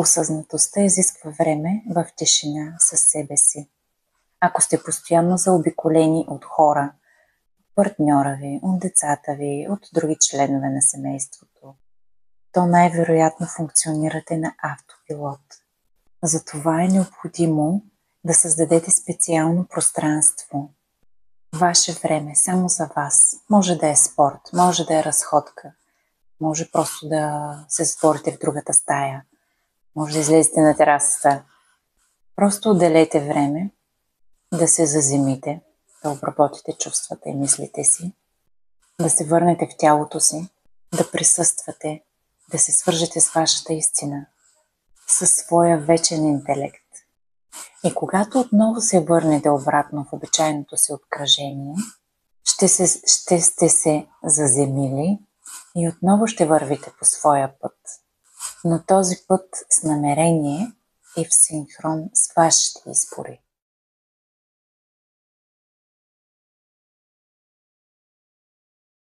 Осъзнатостта изисква време в тишина със себе си. Ако сте постоянно заобиколени от хора, партньора ви, от децата ви, от други членове на семейството, то най-вероятно функционирате на автопилот. Затова е необходимо да създадете специално пространство, ваше време, само за вас. Може да е спорт, може да е разходка, може просто да се затворите в другата стая, може да излезете на терасата. Просто отделете време да се заземите, да обработите чувствата и мислите си, да се върнете в тялото си, да присъствате, да се свържете с вашата истина, със своя вечен интелект. И когато отново се върнете обратно в обичайното си обкръжение, ще сте се заземили и отново ще вървите по своя път. Но този път с намерение и в синхрон с вашите избори.